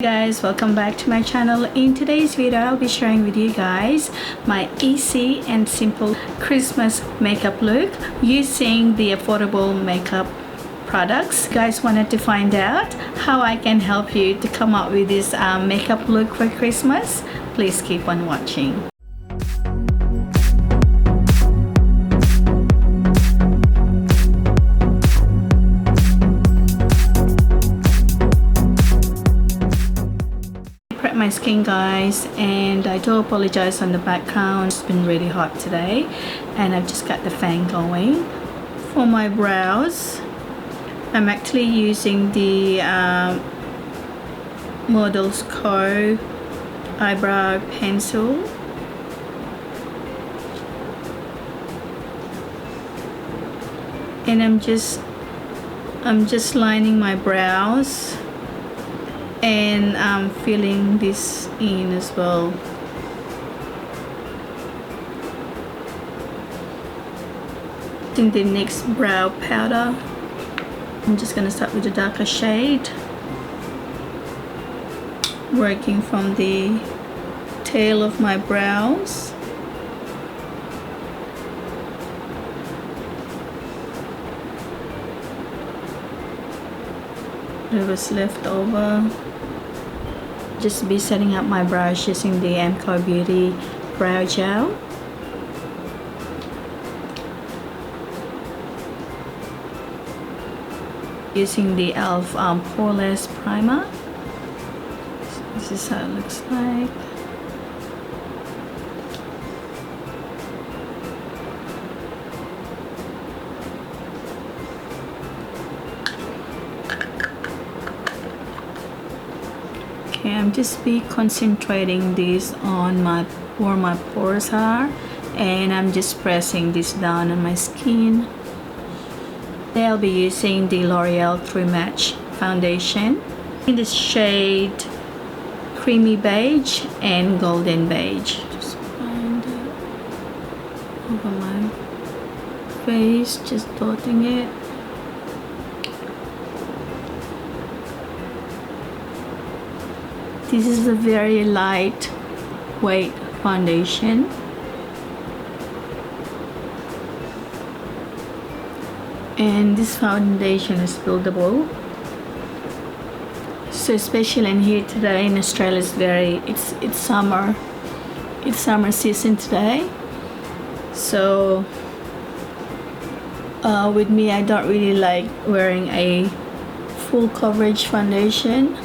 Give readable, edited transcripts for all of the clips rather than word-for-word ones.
Guys, welcome back to my channel. In today's video I'll be sharing with you guys my easy and simple Christmas makeup look using the affordable makeup products. You guys wanted to find out how I can help you to come up with this makeup look for Christmas? Please keep on watching. My skin, guys, and I do apologize on the background. It's been really hot today and I've just got the fan going. For my brows, I'm actually using the Model's Co eyebrow pencil. And I'm just lining my brows and I'm filling this in as well. In the next brow powder, I'm just gonna start with the darker shade, working from the tail of my brows. It was left over. Just be setting up my brows using the MCO Beauty brow gel. Using the e.l.f. Poreless Primer. So this is how it looks like. Okay, I'm just be concentrating this on where my pores are, and I'm just pressing this down on my skin. Today I'll be using the Loreal True Match foundation in the shade Creamy Beige and Golden Beige. Just find it over my face, just dotting it. This is a very lightweight foundation. And this foundation is buildable. So especially in here today in Australia, it's summer. It's summer season today. So with me, I don't really like wearing a full coverage foundation.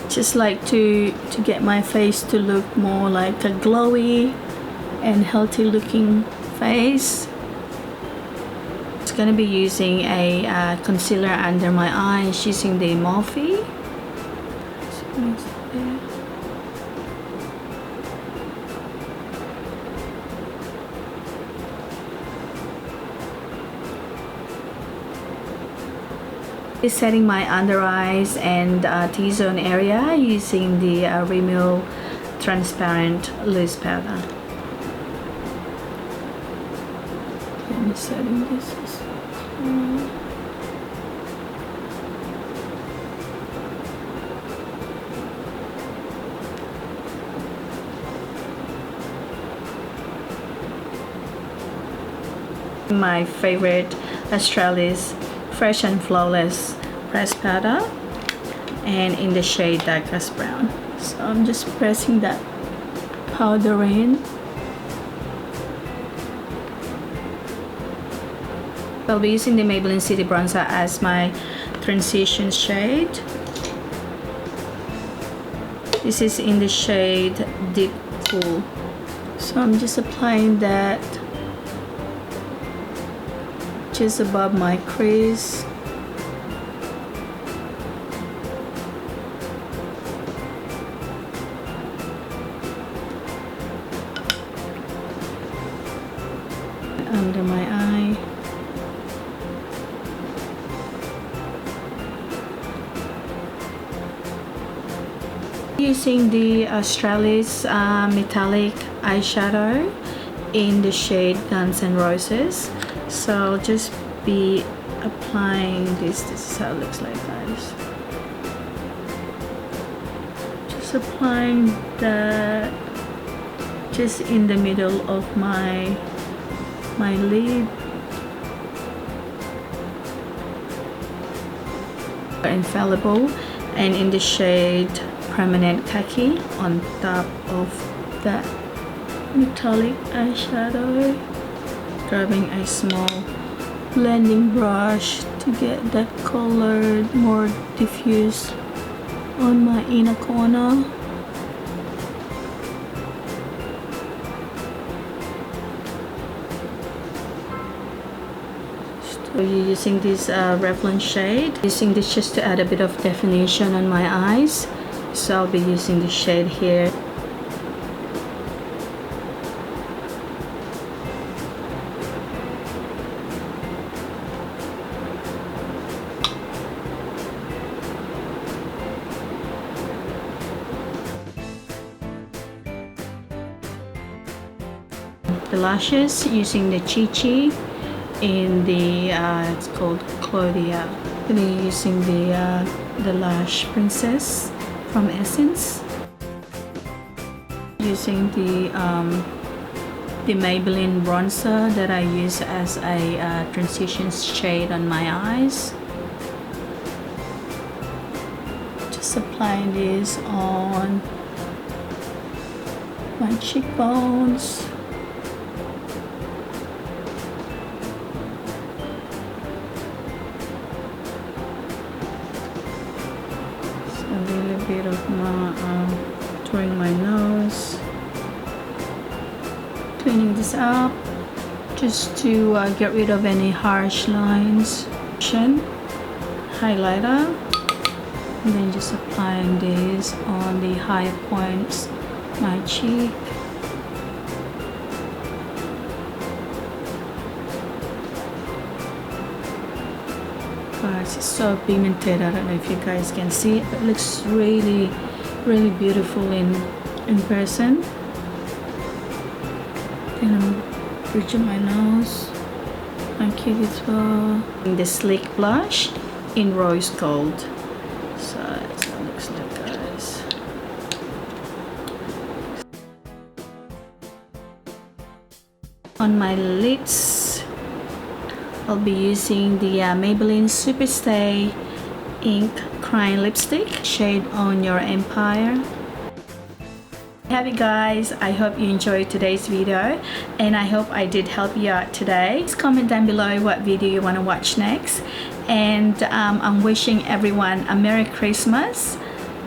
Just like to get my face to look more like a glowy and healthy looking face. It's gonna be using a concealer under my eyes using the Morphe. Setting my under eyes and T-zone area using the Rimmel transparent loose powder. I'm setting this as well. My favorite Australis Fresh and Flawless pressed powder, and in the shade darkest brown. So I'm just pressing that powder in. I'll be using the Maybelline City Bronzer as my transition shade. This is in the shade Deep Cool. So I'm just applying that just above my crease. Under my eye. Using the Australis metallic eyeshadow in the shade Guns N' Roses. So I'll just be applying this. This is how it looks like, guys. Just applying that just in the middle of my lid. Infaillible, and in the shade Permanent Kaki on top of that metallic eyeshadow. Grabbing a small blending brush to get that color more diffuse on my inner corner. So you're using this Revlon shade. Using this just to add a bit of definition on my eyes. So I'll be using the shade here. The lashes, using the Chi in the it's called Claudia. Really using the Lash Princess from Essence. Using the Maybelline bronzer that I use as a transition shade on my eyes. Just applying this on my cheekbones. A little bit of my drawing my nose, cleaning this up just to get rid of any harsh lines. Highlighter, and then just applying this on the high points, my cheek. Guys, it's so pigmented. I don't know if you guys can see it, but it looks really beautiful in person. Then I'm bridging my nose, my cute as well. The Sleek blush in rose gold. So that's how it looks like, guys. On my lids, I'll be using the Maybelline Superstay Ink Crying Lipstick, shade On Your Empire. Hey guys, I hope you enjoyed today's video, and I hope I did help you out today. Please comment down below what video you want to watch next, and I'm wishing everyone a Merry Christmas.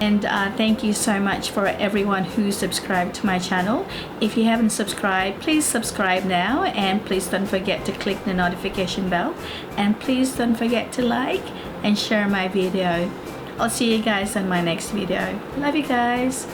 And thank you so much for everyone who subscribed to my channel. If you haven't subscribed, please subscribe now, and please don't forget to click the notification bell, and please don't forget to like and share my video. I'll see you guys on my next video. Love you guys.